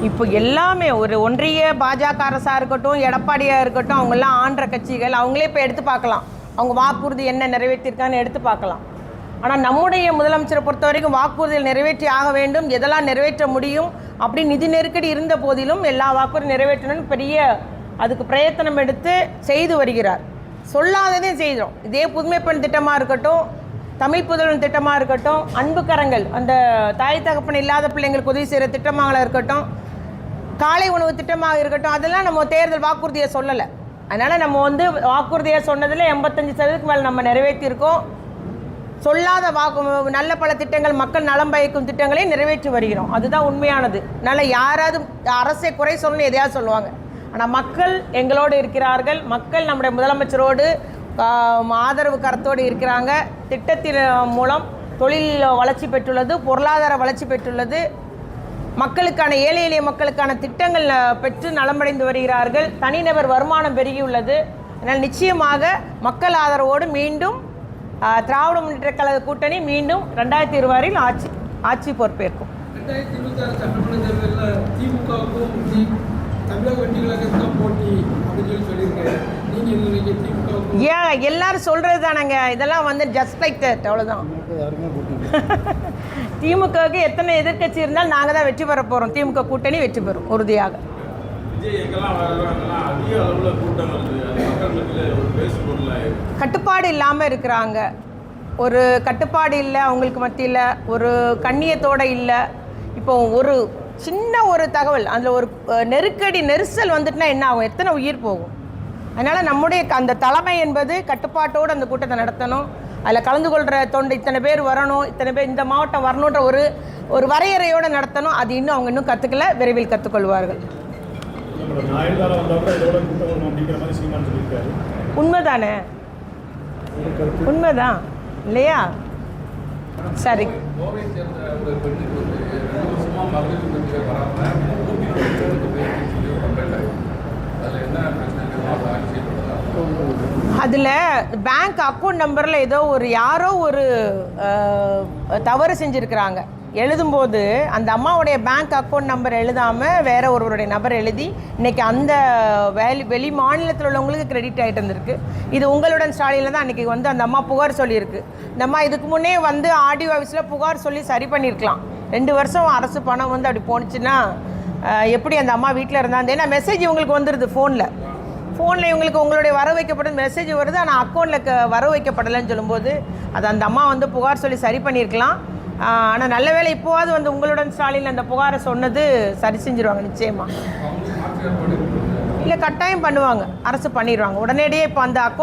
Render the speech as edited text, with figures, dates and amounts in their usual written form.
இப்போ எல்லாமே ஒரு ஒன்றிய பாஜக அரசாக இருக்கட்டும், எடப்பாடியாக இருக்கட்டும், அவங்கெல்லாம் ஆண்ட கட்சிகள் அவங்களே இப்போ எடுத்து பார்க்கலாம். அவங்க வாக்குறுதி என்ன நிறைவேற்றிருக்கான்னு எடுத்து பார்க்கலாம். ஆனால் நம்முடைய முதலமைச்சரை பொறுத்த வரைக்கும் வாக்குறுதிகள் நிறைவேற்றி ஆக வேண்டும், எதெல்லாம் நிறைவேற்ற முடியும் அப்படி நிதி நெருக்கடி இருந்த போதிலும் எல்லா வாக்குறுதி நிறைவேற்றணும்னு பெரிய அதுக்கு பிரயத்தனம் எடுத்து செய்து வருகிறார். சொல்லாததையும் செய்கிறோம். இதே புதுமை பெண் திட்டமாக இருக்கட்டும், தமிழ் புதல்வன் திட்டமாக இருக்கட்டும், அன்பு கரங்கள் அந்த தாய் தகப்பன் இல்லாத பிள்ளைங்களுக்கு உதவி செய்கிற திட்டமாக இருக்கட்டும், காலை உணவு திட்டமாக இருக்கட்டும், அதெல்லாம் நம்ம தேர்தல் வாக்குறுதியை சொல்லலை. அதனால் நம்ம வாக்குறுதியை சொன்னதில் 85% மேலே நம்ம நிறைவேற்றியிருக்கோம். சொல்லாத நல்ல பல திட்டங்கள், மக்கள் நலம் பயக்கும் திட்டங்களையும் நிறைவேற்றி வருகிறோம். அதுதான் உண்மையானது. அதனால் யாராவது அரசை குறை சொல்லணும்னு எதையாவது சொல்லுவாங்க. ஆனால் மக்கள் எங்களோடு இருக்கிறார்கள். மக்கள் நம்முடைய முதலமைச்சரோடு ஆதரவு கரத்தோடு இருக்கிறாங்க. திட்டத்தின் மூலம் தொழில் வளர்ச்சி பெற்றுள்ளது, பொருளாதார வளர்ச்சி பெற்றுள்ளது. மக்களுக்கான ஏழை எளிய மக்களுக்கான திட்டங்கள் பெற்று நலமடைந்து வருகிறார்கள். தனிநபர் வருமானம் பெருகியுள்ளது. அதனால் நிச்சயமாக மக்கள் ஆதரவோடு மீண்டும் திராவிட முன்னேற்ற கழக கூட்டணி மீண்டும் 2026 ஆட்சி பொறுப்பேற்கும். 2026 சட்டமன்ற தேர்தலில் திமுகவுக்கும் தமிழக வெற்றி கழகத்துக்கும் போட்டி அப்படின்னு சொல்லியிருக்காரு. ஏன் எல்லாரும் சொல்றது தானங்க, இதெல்லாம் ஜஸ்ட் லைக் தட், அவ்வளோதான். திமுகவுக்கு எத்தனை எதிர்கட்சி இருந்தாலும் நாங்கள் தான் வெற்றி பெற போகிறோம். திமுக கூட்டணி வெற்றி பெறும் உறுதியாக. கட்டுப்பாடு இல்லாமல் இருக்கிறாங்க. ஒரு கட்டுப்பாடு இல்லை அவங்களுக்கு மத்தியில், ஒரு கண்ணியத்தோடு இல்லை. இப்போ ஒரு சின்ன ஒரு தகவல், அதில் ஒரு நெரிசல் வந்துட்டுனா என்ன ஆகும்? எத்தனை உயிர் போகும்? அதனால் நம்முடைய அந்த தலைமை என்பது கட்டுப்பாட்டோடு அந்த கூட்டத்தை நடத்தணும். அதில் கலந்து கொள்கிற இத்தனை பேர் வரணும், இத்தனை பேர் இந்த மாவட்டம் வரணுன்ற ஒரு வரையறையோடு நடத்தணும். அது இன்னும் அவங்க இன்னும் கற்றுக்கல, விரைவில் கற்றுக்கொள்வார்கள். உண்மைதானே? உண்மைதான் இல்லையா? சரி. அதில் பேங்க் அக்கௌண்ட் நம்பரில் யாரோ ஒரு தவறு செஞ்சுருக்கிறாங்க. எழுதும்போது அந்த அம்மாவுடைய பேங்க் அக்கௌண்ட் நம்பர் எழுதாமல் வேற ஒருவருடைய நபர் எழுதி இன்றைக்கி அந்த வெளி மாநிலத்தில் உள்ளவங்களுக்கு கிரெடிட் ஆகிட்டு இருந்திருக்கு. இது உங்களுடன் ஸ்டாலினில் தான் அன்றைக்கி அந்த அம்மா புகார் சொல்லியிருக்கு. இந்த அம்மா இதுக்கு முன்னே ஆர்டிஓ ஆஃபீஸில் புகார் சொல்லி சரி பண்ணியிருக்கலாம். 2 வருஷம் அரசு பணம் அப்படி போணுச்சுன்னா எப்படி அந்த அம்மா வீட்டில் இருந்தாங்க? ஏன்னா மெசேஜ் இவங்களுக்கு வந்துடுது ஃபோனில் இவங்களுக்கு உங்களுடைய வர வைக்கப்படும் மெசேஜ் வருது, ஆனால் அக்கௌண்ட்டில் வர வைக்கப்படலைன்னு சொல்லும்போது அது அந்த அம்மா புகார் சொல்லி சரி பண்ணியிருக்கலாம். ஆனால் நல்ல வேளை இப்போவாது உங்களுடன் ஸ்டாலின் அந்த புகாரை சொன்னது சரி செஞ்சுருவாங்க நிச்சயமாக. இல்லை கட்டாயம் பண்ணுவாங்க, அரசு பண்ணிடுவாங்க உடனடியே. இப்போ அந்த அக்கௌண்ட்